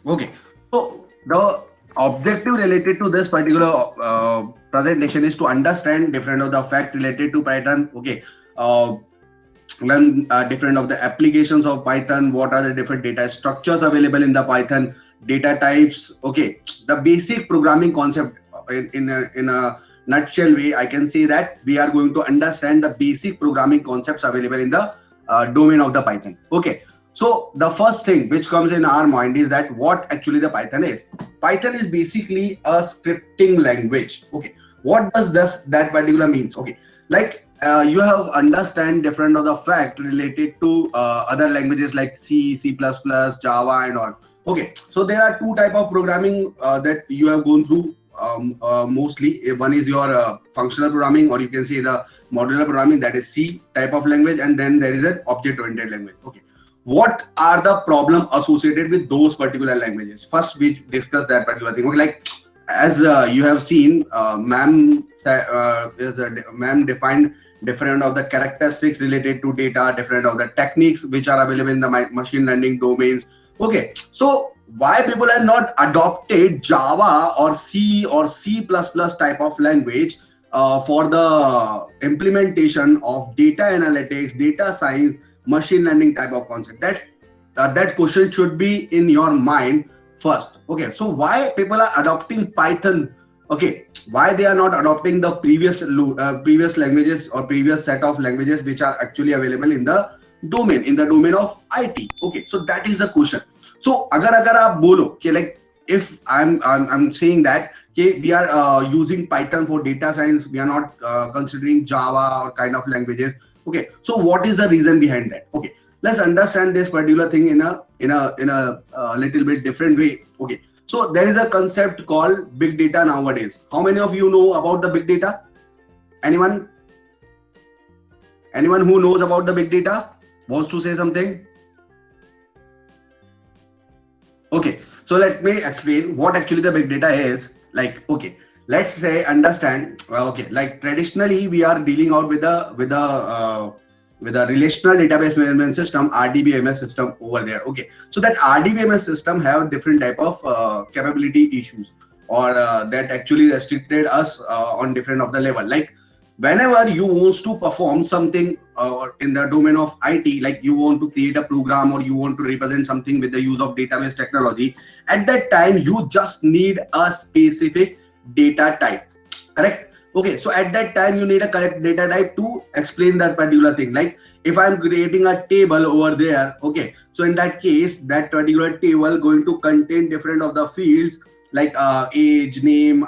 Okay. So the objective related to this particular presentation is to understand different of the fact related to Python. Okay. Uh, Learn different of the applications of Python. What are the different data structures available in the Python? Data types. Okay. The basic programming concept in a nutshell way, I can say that we are going to understand the basic programming concepts available in the domain of the Python. Okay. So the first thing which comes in our mind is that what actually the Python is. Python is basically a scripting language. Okay. What does that particular means? Okay. Like you have understand different of the fact related to other languages like C, C++, Java and all. Okay. So there are two type of programming that you have gone through mostly. One is your functional programming, or you can say the modular programming, that is C type of language, and then there is an object oriented language. Okay. What are the problem associated with those particular languages? First we discuss that particular thing. Okay, like as you have seen, ma'am defined different of the characteristics related to data, different of the techniques which are available in the machine learning domains. Okay, so why people are not adopted Java or C or C++ type of language for the implementation of data analytics, data science, machine learning type of concept? That question should be in your mind first. Okay, so why people are adopting Python? Okay, why they are not adopting the previous languages or previous set of languages which are actually available in the domain of IT? Okay, so that is the question. So agar aap bolo कि like if I'm saying that okay, we are using Python for data science, we are not considering Java or kind of languages. Okay, so what is the reason behind that? Okay, let's understand this particular thing in a little bit different way. Okay, so there is a concept called big data nowadays. How many of you know about the big data? Anyone? Anyone who knows about the big data wants to say something? Okay, so let me explain what actually the big data is. Like, okay, let's say understand. Okay, like traditionally we are dealing out with a relational database management system, RDBMS system over there. Okay, so that RDBMS system have different type of capability issues, or that actually restricted us on different of the level. Like whenever you want to perform something in the domain of IT, like you want to create a program or you want to represent something with the use of database technology, at that time you just need a specific data type. Correct? Okay, so at that time you need a correct data type to explain that particular thing. Like if I'm creating a table over there, okay, so in that case that particular table going to contain different of the fields like age, name,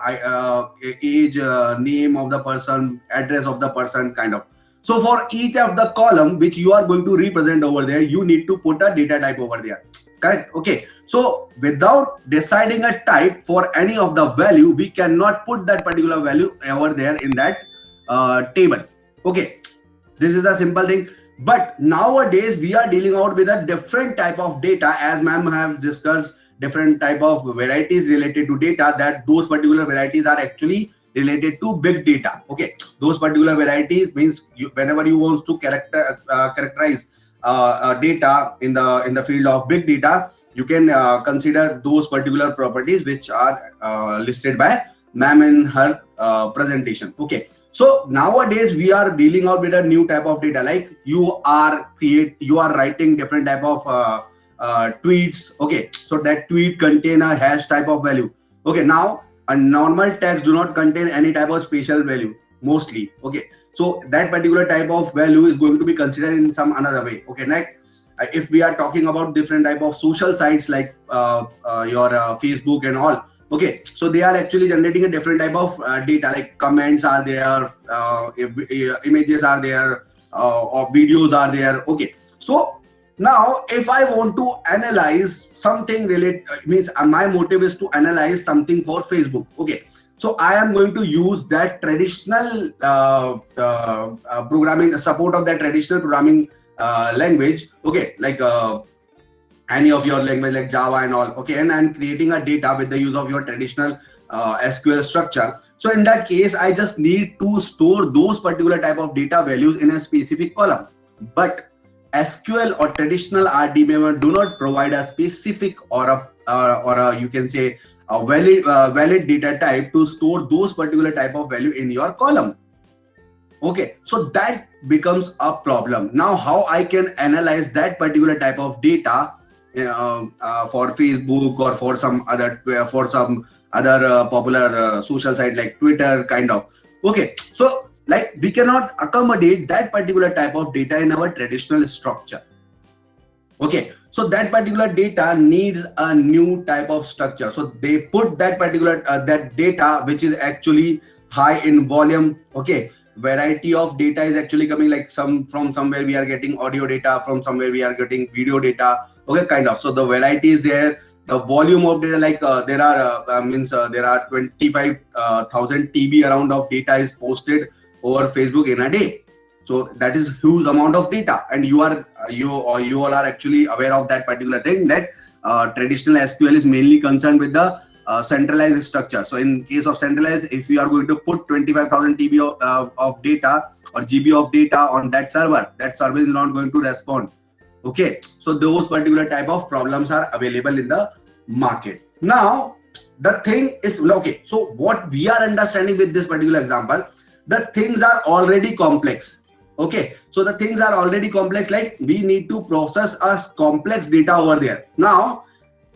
name of the person, address of the person, kind of. So for each of the column which you are going to represent over there, you need to put a data type over there. Correct? Okay, so without deciding a type for any of the value, we cannot put that particular value over there in that table. Okay, this is the simple thing. But nowadays we are dealing out with a different type of data, as ma'am have discussed different type of varieties related to data. That those particular varieties are actually related to big data. Okay, those particular varieties means whenever you want to characterize data in the field of big data, you can consider those particular properties which are listed by ma'am in her presentation. Okay, so nowadays we are dealing out with a new type of data. Like you are writing different type of tweets. Okay, so that tweet contain a hash type of value. Okay, now a normal text do not contain any type of special value mostly. Okay, so that particular type of value is going to be considered in some another way. Okay, next, if we are talking about different type of social sites like your Facebook and all. Okay, so they are actually generating a different type of data, like comments are there, images are there, or videos are there. Okay, so now if I want to analyze something related, means my motive is to analyze something for Facebook. Okay, so I am going to use that traditional programming, support of that traditional programming language. Okay, like any of your language like Java and all. Okay, and I'm creating a data with the use of your traditional SQL structure. So in that case, I just need to store those particular type of data values in a specific column. But SQL or traditional RDBML do not provide a specific or a you can say a valid data type to store those particular type of value in your column. Okay, so that becomes a problem. Now, how I can analyze that particular type of data for Facebook or for some other popular social site like Twitter, kind of. Okay, so like we cannot accommodate that particular type of data in our traditional structure. Okay, so that particular data needs a new type of structure. So they put that particular that data which is actually high in volume. Okay, variety of data is actually coming, like from somewhere we are getting audio data, from somewhere we are getting video data. Okay, kind of. So the variety is there. The volume of data, like there are 25,000 TB around of data is posted over Facebook in a day. So that is huge amount of data, and you all are actually aware of that particular thing, that traditional SQL is mainly concerned with the centralized structure. So in case of centralized, if you are going to put 25,000 TB of data or GB of data on that server is not going to respond. Okay, so those particular type of problems are available in the market. Now the thing is, okay, so what we are understanding with this particular example, the things are already complex. Okay, so the things are already complex, like we need to process a complex data over there. Now,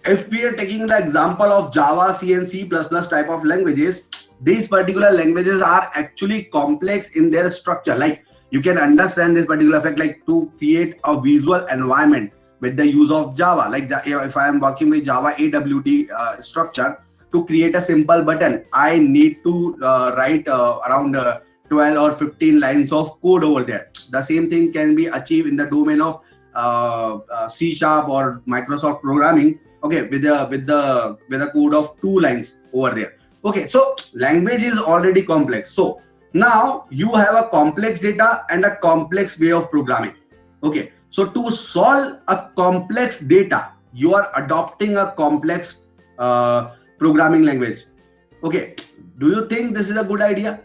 if we are taking the example of Java, C and C++ type of languages, these particular languages are actually complex in their structure. Like you can understand this particular fact, like to create a visual environment with the use of Java. Like if I am working with Java AWT structure, to create a simple button, I need to write around 12 or 15 lines of code over there. The same thing can be achieved in the domain of C# or Microsoft programming. Okay, with a code of 2 lines over there. Okay, so language is already complex. So now you have a complex data and a complex way of programming. Okay, so to solve a complex data, you are adopting a complex programming language. Okay, do you think this is a good idea?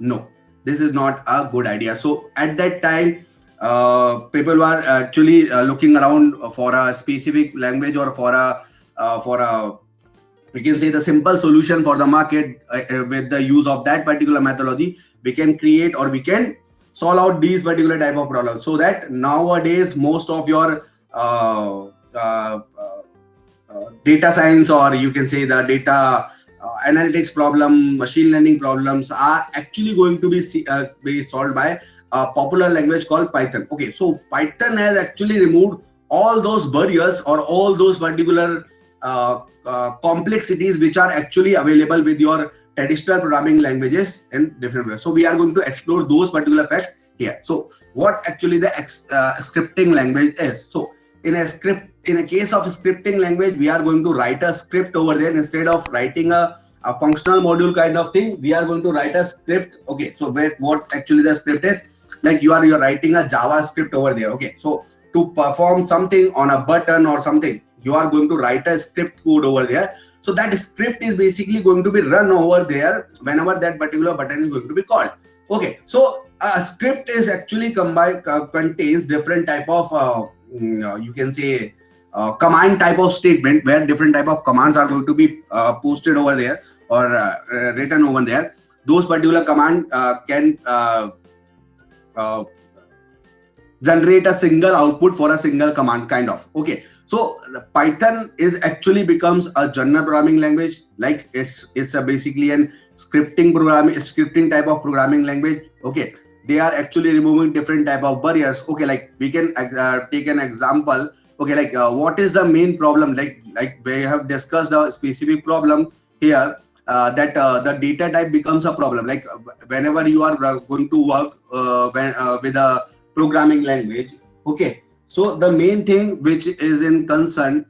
No, this is not a good idea. So at that time, people were actually looking around for a specific language, or for a we can say the simple solution for the market. With the use of that particular methodology, we can create, or we can solve out these particular type of problems. So that nowadays most of your data science, or you can say the data analytics problem, machine learning problems, are actually going to be solved by a popular language called Python. Okay, so Python has actually removed all those barriers, or all those particular complexities which are actually available with your traditional programming languages in different ways. So we are going to explore those particular facts here. So what actually the scripting language is. So in a case of scripting language, we are going to write a script over there. Instead of writing a functional module kind of thing, we are going to write a script. Okay, so what actually the script is, like you're writing a Java script over there. Okay, so to perform something on a button or something, you are going to write a script code over there. So that script is basically going to be run over there whenever that particular button is going to be called. Okay, so a script is actually contains different type of you can say command type of statement, where different type of commands are going to be posted over there, or written over there. Those particular command can generate a single output for a single command, kind of. Okay, so Python is actually becomes a general programming language. Like it's basically an scripting type of programming language. Okay, they are actually removing different type of barriers. Okay, like we can take an example. Okay, like what is the main problem? Like we have discussed a specific problem here, that the data type becomes a problem. Like whenever you are going to work with a programming language. Okay, so the main thing which is in concern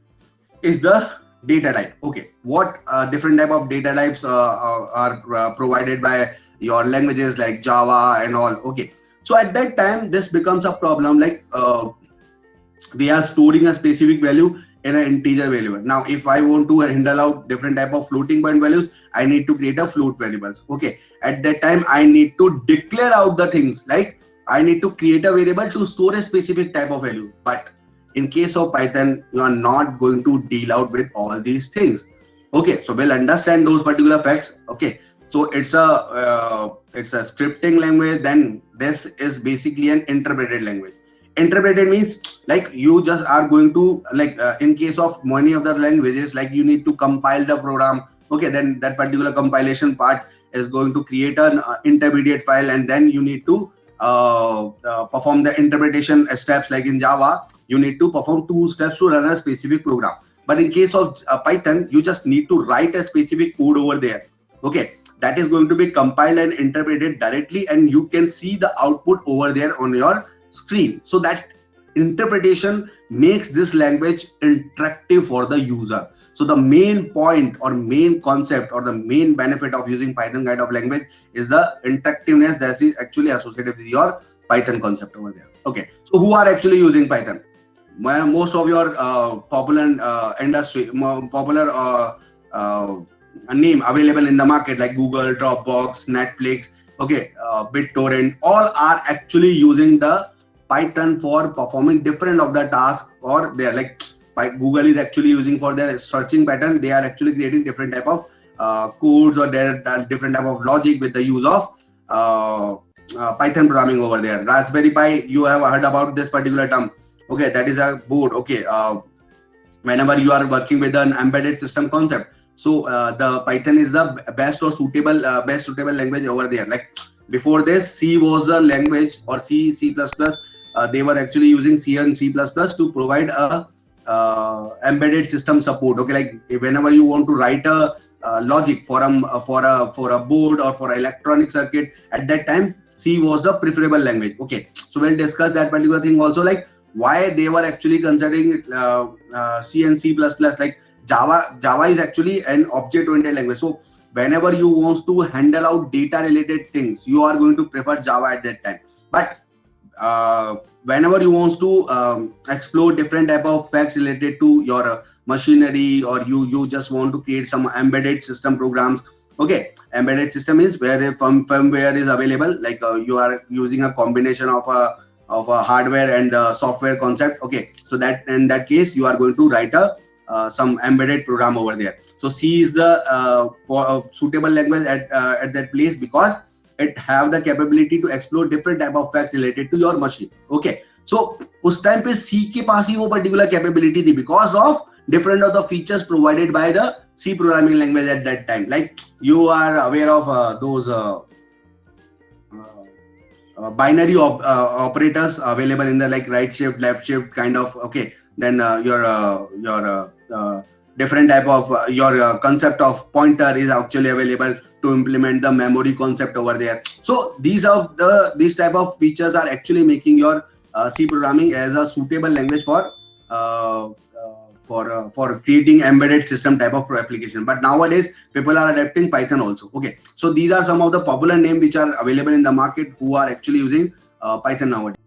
is the data type. Okay, what different type of data types are provided by your languages like Java and all. Okay, so at that time this becomes a problem. Like we are storing a specific value in an integer variable. Now if I want to handle out different type of floating point values, I need to create a float variables. Okay, at that time I need to declare out the things like I need to create a variable to store a specific type of value. But in case of Python, you are not going to deal out with all these things. Okay, so we'll understand those particular facts. Okay, so it's a scripting language. Then this is basically an interpreted language. Interpreted means like you just are going to like in case of many of the languages, like you need to compile the program. Okay, then that particular compilation part is going to create an intermediate file, and then you need to perform the interpretation steps. Like in Java, you need to perform 2 steps to run a specific program. But in case of Python, you just need to write a specific code over there. Okay, that is going to be compiled and interpreted directly, and you can see the output over there on your screen. So that interpretation makes this language interactive for the user. So the main point or main concept or the main benefit of using Python kind of language is the interactiveness that is actually associated with your Python concept over there. Okay, so who are actually using Python? Most of your popular industry, popular name available in the market like Google, Dropbox, Netflix, okay, BitTorrent, all are actually using the Python for performing different of the tasks, or they're like Google is actually using for their searching pattern. They are actually creating different type of codes or their different type of logic with the use of Python programming over there. Raspberry Pi, you have heard about this particular term. Okay, that is a board. Okay, whenever you are working with an embedded system concept, so the Python is the best or suitable language over there. Like before this, C was the language, or C++. They were actually using C and C++ to provide a embedded system support. Okay, like whenever you want to write a logic for a board or for an electronic circuit, at that time C was the preferable language. Okay, so we'll discuss that particular thing also, like why they were actually considering C and C++. Like Java is actually an object-oriented language. So whenever you want to handle out data related things, you are going to prefer Java at that time. But whenever you want to explore different type of facts related to your machinery, or you just want to create some embedded system programs. Okay, embedded system is where a firmware is available, like you are using a combination of a hardware and software concept. Okay, so that in that case you are going to write a some embedded program over there. So C is the suitable language at that place, because it have the capability to explore different type of facts related to your machine. Okay, so उस time पे C के पास ही वो particular capability थी, because of different of the features provided by the C programming language at that time. Like you are aware of those binary operators available in the like right shift, left shift kind of. Okay, then your different type of your concept of pointer is actually available to implement the memory concept over there. So these type of features are actually making your C programming as a suitable language for creating embedded system type of application. But nowadays people are adapting Python also. Okay, so these are some of the popular names which are available in the market who are actually using Python nowadays.